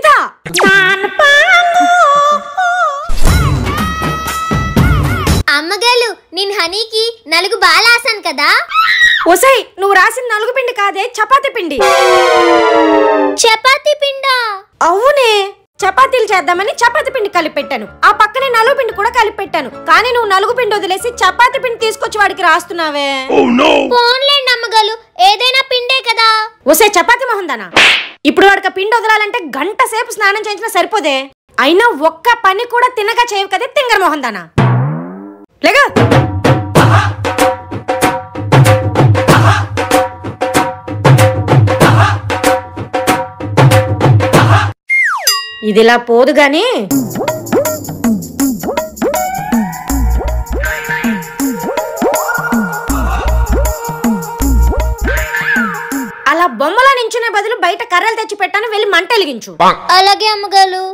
సునీత అమ్మగారు నేను హనీకి నలుగు బాగా రాసాను కదా. ఒసై నువ్వు రాసిన నలుగు పిండి కాదే చపాతీ పిండి. చపాతీ పిండా? అవునే, చపాతీలు చేద్దామని చపాతీ పిండి కలిపి పెట్టాను. ఆ పక్కనే నలుగు పిండి కూడా కలిపి పెట్టాను. కానీ నువ్వు నలుగు పిండి వదిలేసి చపాతీ పిండి తీసుకొచ్చి వాడికి రాస్తున్నావే. పోన్లేండి అమ్మగారు, ఏదైనా పిండే కదా. ఒసే చపాతీ మొహందానా, ఇప్పుడు వాడికి పిండి వదలాలంటే గంట సేపు స్నానం చేయించినా సరిపోదే. అయినా ఒక్క పని కూడా తినగా చేయవు కదే తింగర మొహందానా. లేగా ఇదిలా పోదు గాని అలా బొమ్మలా నించునే బదులు బయట కర్రలు తెచ్చి పెట్టాను, వెళ్ళి మంట వెలిగించు. అలాగే అమ్మగారు.